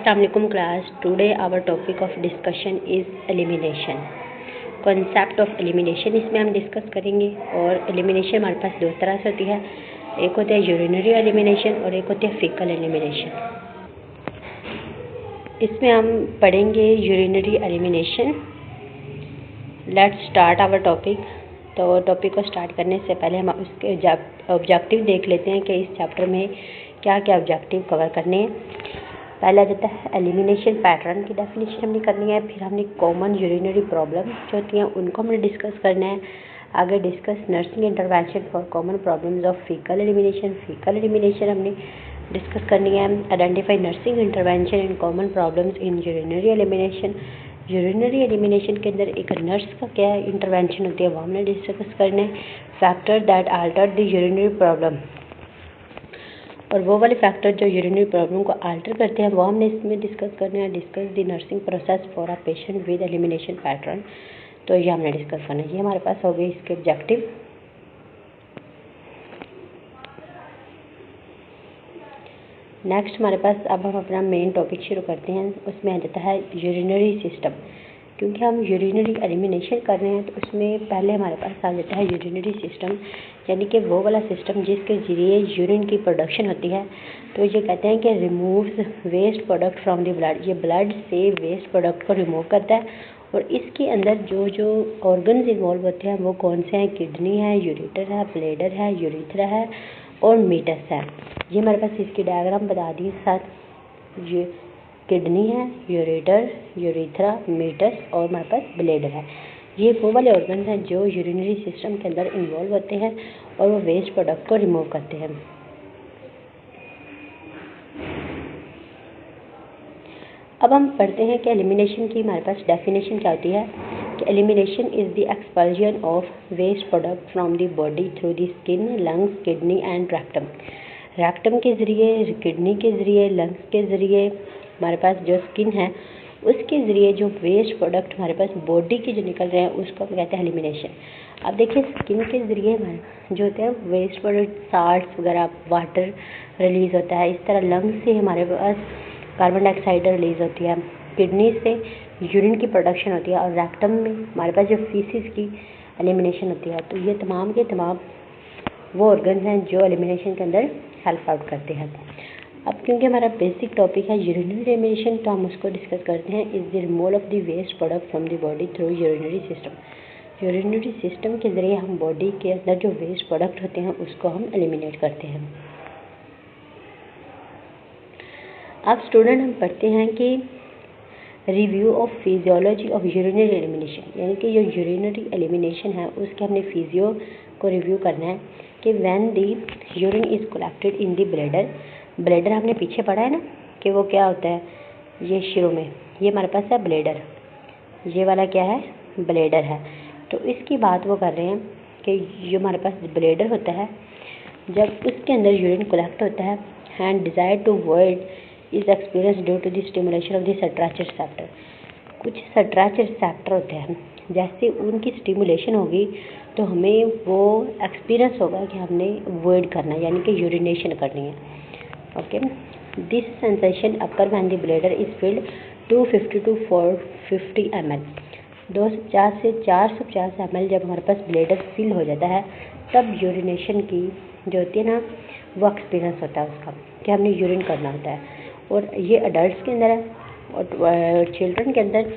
Assalamualaikum class. Today our topic of discussion is elimination. Concept of elimination इसमें हम discuss करेंगे। और elimination हमारे पास दो तरह से होती है, एक होता है यूरिनरी एलिमिनेशन और एक होती है फीकल एलिमिनेशन। इसमें हम पढ़ेंगे urinary elimination. Let's start our topic. तो टॉपिक को स्टार्ट करने से पहले हम उसके ऑब्जेक्टिव देख लेते हैं कि इस चैप्टर में क्या क्या ऑब्जेक्टिव कवर करने हैं। पहला जाता है एलिमिनेशन पैटर्न की डेफिनेशन हमने करनी है। फिर हमने कॉमन यूरिनरी प्रॉब्लम जो होती हैं उनको हमने डिस्कस करना है। आगे discuss nursing intervention for common problems of faecal elimination. Faecal elimination हमने डिस्कस करनी है। Identify nursing intervention in common problems in urinary elimination. Urinary elimination के अंदर एक नर्स का क्या इंटरवेंशन होती है वो हमने डिस्कस करना है। Factor that alter the urinary problem, और वो वाले फैक्टर जो यूरिनरी प्रॉब्लम को आल्टर करते हैं वो हमने इसमें डिस्कस करना है। Discuss the nursing process for a patient with elimination pattern. तो ये हमने डिस्कस करना है। ये हमारे पास हो गई इसके ऑब्जेक्टिव। नेक्स्ट हमारे पास अब हम अपना मेन टॉपिक शुरू करते हैं। उसमें आ जाता है यूरिनरी सिस्टम। क्योंकि हम यूरिनरी एलिमिनेशन कर रहे हैं तो उसमें पहले हमारे पास आ जाता है यूरिनरी सिस्टम, यानी कि वो वाला सिस्टम जिसके ज़रिए यूरिन की प्रोडक्शन होती है। तो ये कहते हैं कि removes waste product from the blood. ये ब्लड से वेस्ट प्रोडक्ट को रिमूव करता है। और इसके अंदर जो जो ऑर्गन्स इन्वॉल्व होते हैं वो कौन से हैं? किडनी है, यूरेटर है, ब्लैडर है, यूरिथ्रा है और मीटस है। ये हमारे पास इसकी डायग्राम बता दी साथ। ये किडनी है, यूरेटर, यूरिथ्रा, मीटस और हमारे पास ब्लैडर है। ये वो वाले ऑर्गन्स हैं जो यूरिनरी सिस्टम के अंदर इन्वॉल्व होते हैं और वो वेस्ट प्रोडक्ट को रिमूव करते हैं। अब हम पढ़ते हैं कि एलिमिनेशन की हमारे पास डेफिनेशन क्या होती है। कि elimination is the expulsion of waste product from the body through the skin, lungs, kidney and rectum. Rectum के ज़रिए, किडनी के ज़रिए, लंग्स के ज़रिए, हमारे पास जो स्किन है उसके ज़रिए जो वेस्ट प्रोडक्ट हमारे पास बॉडी के जो निकल रहे हैं उसको हम कहते हैं एलिमिनेशन। अब देखिए स्किन के ज़रिए हमारे जो होते हैं वेस्ट प्रोडक्ट, साल्ट्स वगैरह, वाटर रिलीज़ होता है। इस तरह लंग्स से हमारे पास कार्बन डाइऑक्साइड रिलीज़ होती है। किडनी से यूरिन की प्रोडक्शन होती है और रेक्टम में हमारे पास जो फीसिस की एलिमिनेशन होती है। तो ये तमाम के तमाम वो ऑर्गन्स हैं जो एलिमिनेशन के अंदर हेल्प आउट करते हैं। अब क्योंकि हमारा बेसिक टॉपिक है यूरिनरी एलिमिनेशन तो हम उसको डिस्कस करते हैं। Is the removal of the waste product from the body through urinary system. Urinary system के ज़रिए हम बॉडी के अंदर जो वेस्ट प्रोडक्ट होते हैं उसको हम एलिमिनेट करते हैं। अब स्टूडेंट हम पढ़ते हैं कि review of physiology of urinary elimination, यानी कि जो यूरिनरी एलिमिनेशन है उसके हमने फिजियो को रिव्यू करना है। कि when the urine is collected in the bladder. Bladder हमने पीछे पढ़ा है ना कि वो क्या होता है। ये शुरू में ये हमारे पास है ब्लैडर, ये वाला क्या है? ब्लैडर है। तो इसकी बात वो कर रहे हैं कि जो हमारे पास ब्लैडर होता है जब उसके अंदर यूरिन कलेक्ट होता है and desire to void is experience due to the stimulation of the stretch receptor. कुछ सट्रैच रिसेप्टर होते हैं, जैसे उनकी स्टिमुलेशन होगी तो हमें वो एक्सपीरियंस होगा कि हमने वॉइड करना है, यानी कि यूरिनेशन करनी है। Okay, this sensation upper when the bladder is filled 250 to 450 ml। 250 से 450 ml जब हमारे पास ब्लैडर फिल हो जाता है तब यूरिनेशन की जो होती है ना वो एक्सपीरियंस होता है उसका कि हमने यूरिन करना होता है। और ये अडल्ट के अंदर है और चिल्ड्रन के अंदर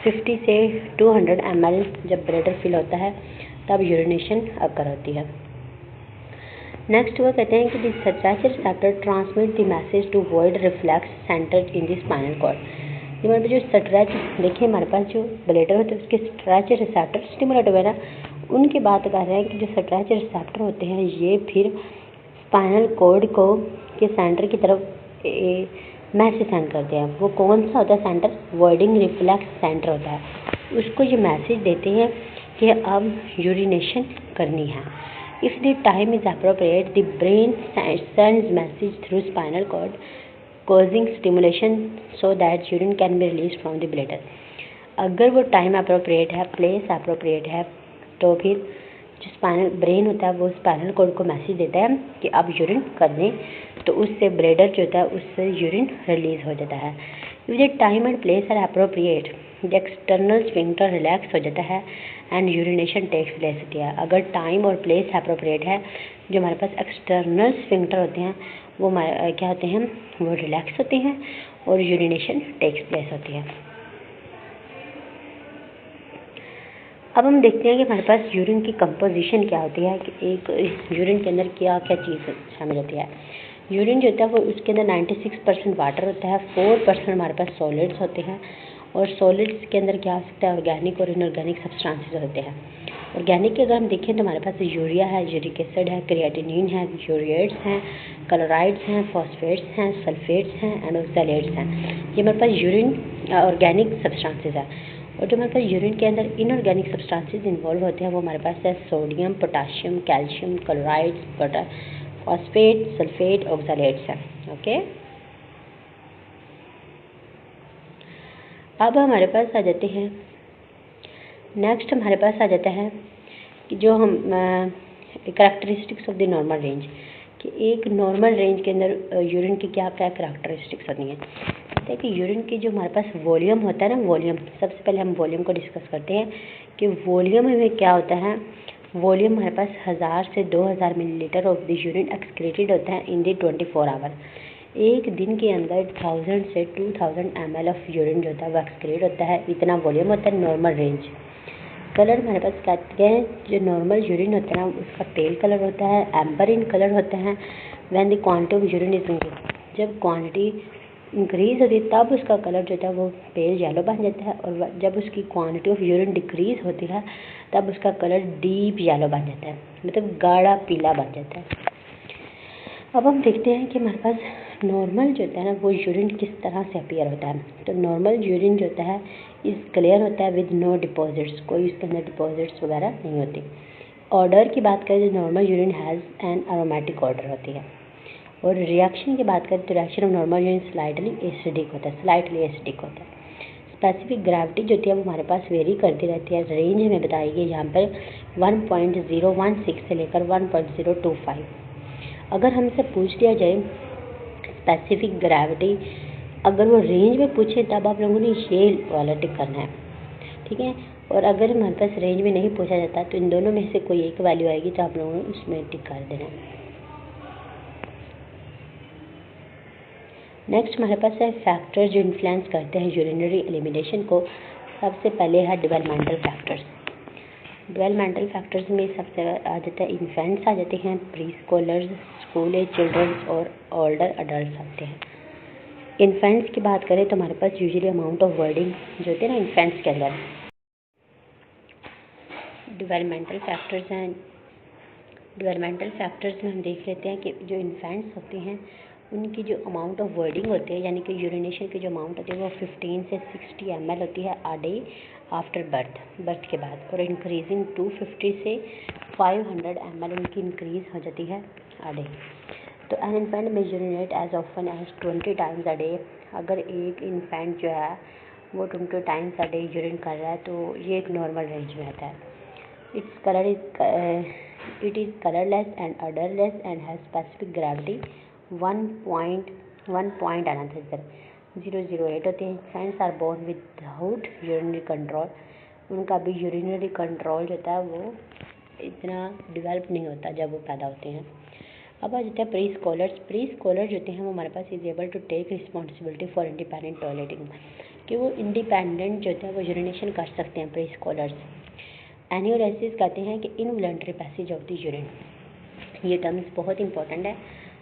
50 से 200 ml जब ब्लैडर फिल होता है तब यूरिनेशन अकर होती है। नेक्स्ट वो कहते हैं कि the stretch receptor transmit the message to void reflex centre in the spinal cord. हमारे पास जो सट्रैच, देखिए हमारे पास जो ब्लैडर होते हैं उसके सट्रैच रिसेप्टर स्टिमुलेट हुए ना, उनकी बात कर रहे हैं कि जो सट्रैच रिसेप्टर होते हैं ये फिर स्पाइनल कॉर्ड को के सेंटर की तरफ मैसेज सेंड करते हैं। वो कौन सा होता है सेंटर? वॉइडिंग रिफ्लेक्स सेंटर होता है। उसको ये मैसेज देते हैं कि अब यूरिनेशन करनी है। If the time is appropriate the brain sends message through spinal cord causing stimulation so that urine can be released from the bladder। अगर वो टाइम अप्रोप्रिएट है, प्लेस अप्रोप्रिएट है, तो फिर जो स्पाइनल ब्रेन होता है वो स्पाइनल कॉर्ड को मैसेज देता है कि अब यूरिन कर दें, तो उससे ब्लैडर जो होता है उससे यूरिन रिलीज़ हो जाता है। If the time and place are appropriate the external sphincter relax हो जाता है एंड यूरिनेशन टेक्स प्लेस होती है। अगर टाइम और प्लेस अप्रोप्रिएट है, जो हमारे पास एक्सटर्नल स्फिंक्टर होते हैं वो क्या होते हैं, वो रिलैक्स होते हैं और यूरिनेशन टेक्स प्लेस होती है। अब हम देखते हैं कि हमारे पास यूरिन की कंपोजिशन क्या होती है, कि एक यूरिन के अंदर क्या क्या चीज़ शामिल होती है। यूरिन जो होता है वो उसके अंदर 96% वाटर होता है, 4% हमारे पास सॉलिड्स होते हैं, और सॉलिड्स के अंदर क्या हो सकता है, ऑर्गेनिक और इनऑर्गेनिक सब्सटेंसेस होते हैं। ऑर्गेनिक की अगर हम देखें तो हमारे पास यूरिया है, यूरिक एसिड है, क्रिएटिनिन है, यूरिएट्स हैं, क्लोराइड्स हैं, फॉस्फेट्स हैं, सल्फेट्स हैं एंड ऑक्सैलेट्स हैं। ये हमारे पास यूरिन ऑर्गेनिक सब्सटेंसेस है। और जो हमारे पास यूरिन के अंदर इनऑर्गेनिक सब्सटेंसेस इन्वॉल्व होते हैं वो हमारे पास है sodium, potassium, calcium, chlorides, phosphate, sulphate, oxalates हैं। ओके, अब हमारे पास आ जाते हैं, नेक्स्ट हमारे पास आ जाता है कि जो हम characteristics of the normal range, कि एक नॉर्मल रेंज के अंदर यूरिन की क्या क्या करैक्टरिस्टिक्स होती हैं। कहते हैं कि यूरिन की जो हमारे पास वॉल्यूम होता है ना, वॉल्यूम, सबसे पहले हम वॉल्यूम को डिस्कस करते हैं कि वॉल्यूम में क्या होता है। वॉल्यूम हमारे पास 1000 से 2000 millilitre of the urine excreted होता है इन दी 24 आवर। एक दिन के अंदर 1000 से 2000 ml ऑफ यूरिन जो होता है वो एक्सक्रीट होता है, इतना वॉल्यूम होता है नॉर्मल रेंज। कलर हमारे पास कहते हैं जो नॉर्मल यूरिन होता है ना उसका पेल कलर होता है, एम्बर इन कलर होता है। When the quantity of urine is increase, जब क्वांटिटी इंक्रीज होती है तब उसका कलर जो होता है वो पेल येलो बन जाता है, और जब उसकी क्वांटिटी ऑफ यूरिन डिक्रीज होती है तब उसका कलर डीप येलो बन जाता है, मतलब गाढ़ा पीला बन जाता है। अब हम देखते हैं कि हमारे पास नॉर्मल जो होता है ना वो यूरिन किस तरह से अपीयर होता है। तो नॉर्मल यूरिन जो होता है इस क्लियर होता है विद नो डिपॉजिट्स, कोई इसके अंदर डिपॉजिट्स वगैरह नहीं होती। ऑर्डर की बात करें तो normal urine has an aromatic order होती है। और रिएक्शन की बात करें तो reaction of normal urine slightly acidic होता है, स्लाइटली एसिडिक होता है। स्पेसिफिक ग्रेविटी जो होती है वो हमारे पास वेरी करती रहती है। रेंज हमें बताई गई यहाँ पर 1.016 से लेकर 1.025। अगर हमसे पूछ दिया जाए स्पेसिफिक ग्रेविटी, अगर वो रेंज में पूछे तब आप लोगों ने ये वाला टिक करना है, ठीक है। और अगर हमारे पास रेंज में नहीं पूछा जाता तो इन दोनों में से कोई एक वैल्यू आएगी तो आप लोगों ने उसमें टिक कर देना है। नेक्स्ट हमारे पास है फैक्टर जो इन्फ्लुएंस करते हैं यूरिनरी एलिमिनेशन को। सबसे पहले है डेवलपमेंटल फैक्टर्स। डेवलपमेंटल फैक्टर्स में सबसे आ जाता है इन्फेंट्स आ जाते हैं, preschoolers, school age childrens और ओल्डर अडल्ट आते हैं। इन्फेंट्स की बात करें तो हमारे पास यूजुअली अमाउंट ऑफ वर्डिंग जो होते हैं ना इन्फेंट्स के अंदर। डेवलपमेंटल फैक्टर्स हैं, डेवलपमेंटल फैक्टर्स में हम देख लेते हैं कि जो इन्फेंट्स होते हैं उनकी जो अमाउंट ऑफ वर्डिंग होती है, यानी कि यूरिनेशन की जो अमाउंट होती है वो 15 से 60 ml होती है आ डे आफ्टर बर्थ के बाद, और इंक्रीजिंग 250 से 500 ml उनकी इंक्रीज हो जाती है आ डे। तो एन इन्फेंट में urinate as often as 20 times a day. अगर एक इन्फेंट जो है वो 20 टाइम्स अ डे यूरिन कर रहा है तो ये एक नॉर्मल रेंज में आता है। Its colour is colourless and odorless and has specific gravity 1.1 another 008 होते हैं। Infants are born without urinary control, उनका भी यूरिनरी कंट्रोल जो होता है वो इतना डेवलप नहीं होता जब वो पैदा होते हैं। अब आ जाते हैं प्री स्कॉलर्स। प्री स्कॉलर जो होते हैं वो हमारे पास is able to take responsibility for independent toileting, कि वो इंडिपेंडेंट जो होता है वो यूरिनेशन कर सकते हैं प्री स्कॉलर्स। एन्यूरेसिस कहते हैं कि involuntary passage of the urine. ये टर्म्स बहुत इंपॉर्टेंट है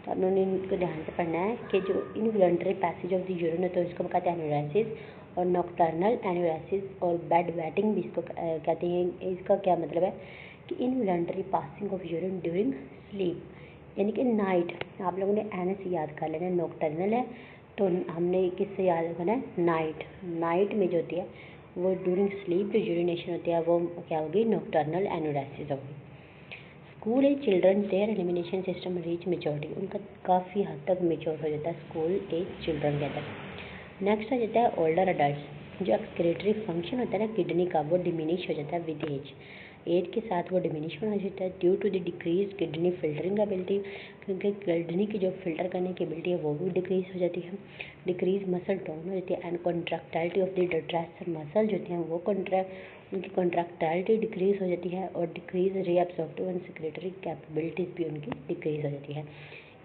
तो आप लोगों ने इनको ध्यान से पढ़ना है कि जो involuntary passage of the urine है तो इसको कहते हैं एन्यूरेसिस, और नॉक्टर्नल एन्यूरेसिस और बेड वेटिंग भी इसको कहते हैं। इसका क्या मतलब है कि involuntary passing of urine during sleep, यानी कि नाइट। आप लोगों ने एन से याद कर लेना, नॉक्टर्नल है तो हमने किससे याद करना है, नाइट। नाइट में जो होती है वो ड्यूरिंग स्लीप जो यूरिनेशन होती है वो क्या होगी, नॉक्टर्नल एन्यूरेसिस होगी। School age children their elimination system reach maturity, उनका काफ़ी हद तक मेच्योर हो जाता है स्कूल एज चिल्ड्रन के अंदर। नेक्स्ट आ जाता है ओल्डर अडल्ट, जो एक्सक्रीटरी फंक्शन होता है ना किडनी का वो डिमिनिश हो जाता है विद एज। एज के साथ वो डिमिनिश होना जाता है due to the decrease kidney filtering ability, क्योंकि किडनी की जो फिल्टर करने की एबिलिटी है वो भी डिक्रीज हो जाती है। डिक्रीज मसल टोन हो जाती है एंड कॉन्ट्रैक्टाइलिटी ऑफ द डिट्रेसर मसल जो होते हैं वो उनकी कॉन्ट्रैक्टाइलिटी डिक्रीज हो जाती है और डिक्रीज रीअब्सॉर्प्टिव एंड सेक्रेटरी कैपेबिलिटीज़ भी उनकी डिक्रीज हो जाती है।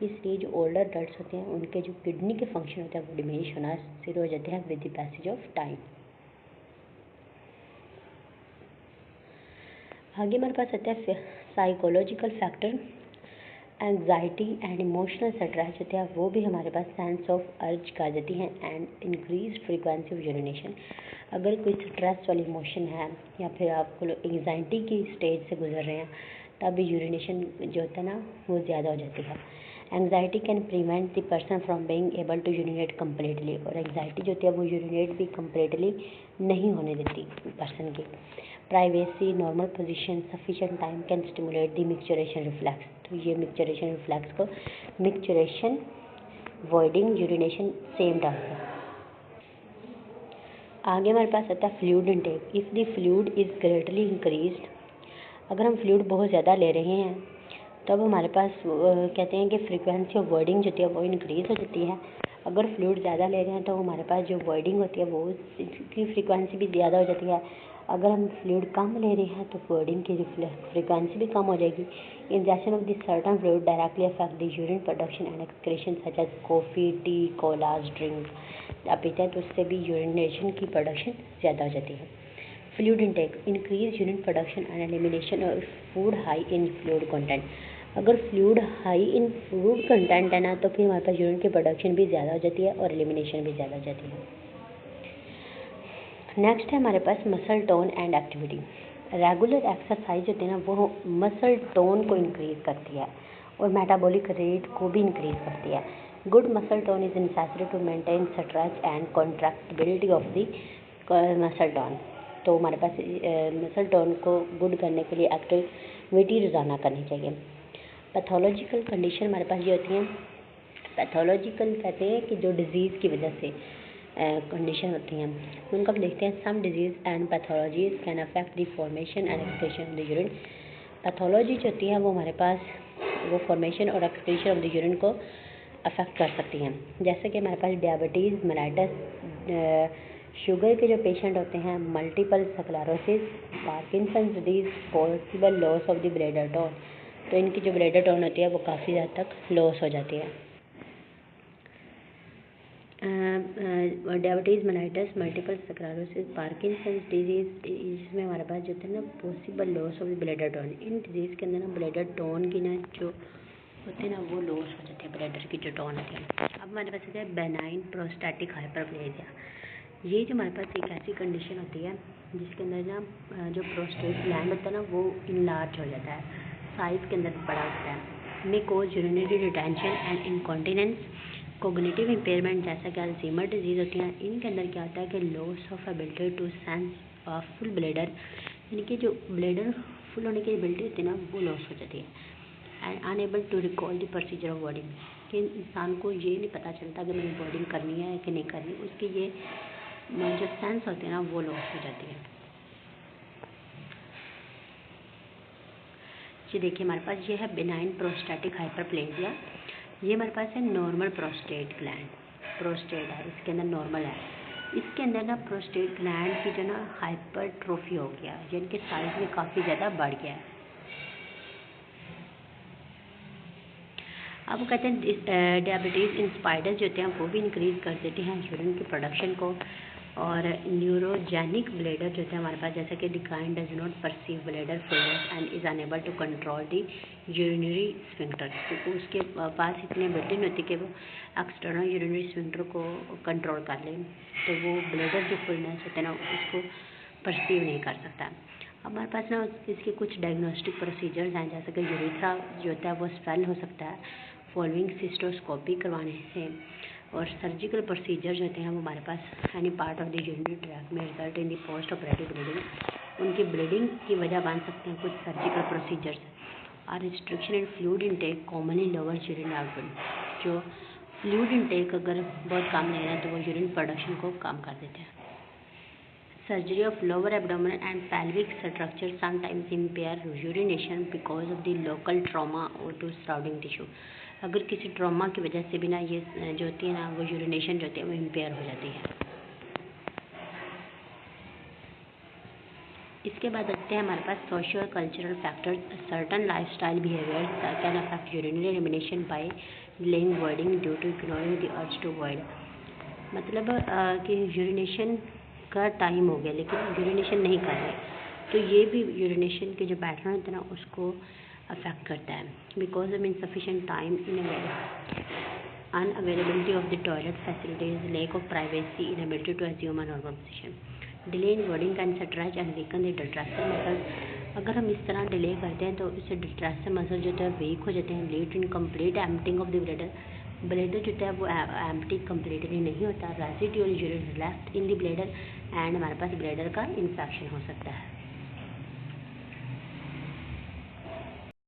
इसलिए जो ओल्डर अडल्ट्स होते हैं उनके जो किडनी के फंक्शन होते हैं वो डिमिनिश होना शुरू हो जाते हैं with the passage of time. आगे हमारे पास आता है psychological factor. Anxiety and emotional stress होते हैं वो भी हमारे पास सेंस ऑफ अर्ज का देती हैं and increase frequency of urination. अगर कोई स्ट्रेस वाली इमोशन है या फिर आपको एंग्जाइटी की स्टेज से गुजर रहे हैं तब यूरिनेशन जो होता है ना वो ज़्यादा हो जाती है। Anxiety can prevent the person from being able to urinate completely, और एंग्जाइटी जो होती है वो यूरिनेट भी कम्प्लीटली नहीं होने देती पर्सन की। Privacy, normal position, sufficient time can stimulate the micturition reflex, तो ये मिक्सचरेशन रिफ्लेक्स को micturition voiding urination same terms है। आगे हमारे पास आता है fluid intake. If the fluid is greatly increased, अगर हम फ्लूइड बहुत ज़्यादा ले रहे हैं तब हमारे पास कहते हैं कि फ्रीक्वेंसी ऑफ वॉइडिंग जो होती है वो इंक्रीज़ हो जाती है। अगर फ्लूइड ज़्यादा ले रहे हैं तो हमारे पास जो वॉइडिंग होती है वो की फ्रीक्वेंसी भी ज़्यादा हो जाती है। अगर हम फ्लूइड कम ले रहे हैं तो वॉइडिंग की फ्रीक्वेंसी भी कम हो जाएगी। Injection of this certain fluid directly affect the urine production and excretion such as coffee, tea, colas drink. आप पीते हैं तो उससे भी यूरिनेशन की प्रोडक्शन ज़्यादा हो जाती है। Fluid intake increase urine production and elimination of food high in fluid content. अगर fluid high in food content है ना तो फिर हमारे पास यूरिन की प्रोडक्शन भी ज़्यादा हो जाती है और एलिमिनेशन भी ज़्यादा हो जाती है। नेक्स्ट है हमारे पास muscle tone and activity. Regular exercise होती है ना वो मसल टोन को इंक्रीज करती है और मेटाबॉलिक रेट को भी इंक्रीज करती है। Good muscle tone is necessary to maintain stretch and contractibility of the muscle tone. तो हमारे पास मसल टोन को गुड करने के लिए एक्टिविटी रोज़ाना करनी चाहिए। पैथोलॉजिकल कंडीशन हमारे पास ये होती हैं, पैथोलॉजिकल कहते हैं कि जो डिजीज़ की वजह से कंडीशन होती हैं उनको हम देखते हैं। Some disease and pathologies can affect the formation and excretion of the urine. Pathology जो होती है वो हमारे पास वो फॉर्मेशन और एक्सक्रीशन ऑफ द यूरिन को अफेक्ट कर सकती हैं। जैसे कि हमारे पास डायबिटीज़ मेलाइटस, शुगर के जो पेशेंट होते हैं, multiple sclerosis, Parkinson's disease, possible loss of the bladder tone, तो इनकी जो ब्लैडर टोन होती है वो काफ़ी हद तक लॉस हो जाती है। Diabetes mellitus, multiple sclerosis, Parkinson's disease, इसमें हमारे पास जो है ना possible loss of the bladder tone, in disease के अंदर ना ब्लैडर टोन की ना जो होते हैं ना वो लॉस हो जाती है, ब्लैडर की जो टोन होती है। अब हमारे पास है बेनाइन प्रोस्टैटिक हाइपरप्लेजिया। ये जो हमारे पास एक ऐसी कंडीशन होती है जिसके अंदर ना जो प्रोस्टेट ग्लैंड होता है ना वो इनलार्ज हो जाता है, साइज के अंदर बड़ा होता है। May cause urinary retention and incontinence, cognitive impairment जैसा कि अल्जाइमर डिजीज़ होती हैं। इनके अंदर क्या होता है कि loss of ability to sense of full bladder, यानी कि जो ब्लैडर फुल होने की एबिलिटी होती है ना वो लॉस हो जाती है। And unable to recall the procedure of voiding, कि इंसान को ये नहीं पता चलता कि मैंने बॉडिंग करनी है कि नहीं करनी, उसके ये जो सेंस होते हैं ना वो लॉस हो जाती है। ये देखिए हमारे पास ये है बेनाइन प्रोस्टैटिक हाइपरप्लेजिया। ये हमारे पास है नॉर्मल प्रोस्टेट ग्लैंड, प्रोस्टेट है इसके अंदर नॉर्मल है। इसके अंदर ना प्रोस्टेट ग्लैंड की जो ना हाइपरट्रोफी हो गया, यानी कि साइज में काफ़ी ज़्यादा बढ़ गया है। अब वो कहते हैं डायबिटीज़ इंस्पाइडर्स जो होते हैं वो भी इंक्रीज़ कर देते हैं यूरिन की प्रोडक्शन को। और न्यूरोजेनिक ब्लैडर जो होते हैं हमारे पास, जैसे कि decline does not perceive bladder fullness and is unable to control the urinary sphincter, तो उसके पास इतनी एबिलिटी नहीं होती कि वो एक्सटर्नल यूरिनरी स्फिंक्टर को कंट्रोल कर लें, तो वो ब्लैडर जो फुलनेस होते हैं ना उसको परसीव नहीं कर सकता। हमारे पास ना इसके कुछ डायग्नोस्टिक प्रोसीजर्स हैं, जैसे कि यूरेथ्रा जो होता है वो स्वेल हो सकता है फॉलोइंग सिस्टोस्कोपी करवाने से, और सर्जिकल प्रोसीजर जो होते हैं वो हमारे पास any part of the urinary tract में result in the post operative bleeding, उनकी ब्लीडिंग की वजह बन सकते हैं कुछ सर्जिकल प्रोसीजर्स। और restriction in fluid intake commonly lower urine output, जो फ्लूइड इनटेक अगर बहुत कम ले रहे हैं तो वो यूरिन प्रोडक्शन को कम कर देते हैं। Surgery of lower abdominal and pelvic structure sometimes impair urination because of the local trauma or to surrounding tissue। अगर किसी ट्रॉमा की वजह से भी ना ये जो होती है ना वो यूरिनेशन जो होती है वो इम्पेयर हो जाती है। इसके बाद आते हैं हमारे पास socio cultural factors. Certain lifestyle behaviours can affect urinary elimination by delaying voiding due to ignoring the urge to void. मतलब कि यूरिनेशन का टाइम हो गया लेकिन यूरिनेशन नहीं कर रहे, तो ये भी यूरिनेशन के जो पैटर्न होता है ना उसको अफेक्ट करता है। Because of insufficient time unavailability of the toilet facilities, lack of privacy, inability to assume a normal position. Delay in voiding can stretch and weaken the detrusor muscle. अगर हम इस तरह डिले करते हैं तो इससे डिट्रैक्टर मसल जो है वीक हो जाते हैं। Lead in complete emptying of the bladder. Bladder जो है वो एम्प्टी कम्प्लीटली नहीं होता। Residual urine left in the bladder and हमारे पास ब्लैडर का इन्फेक्शन हो सकता है।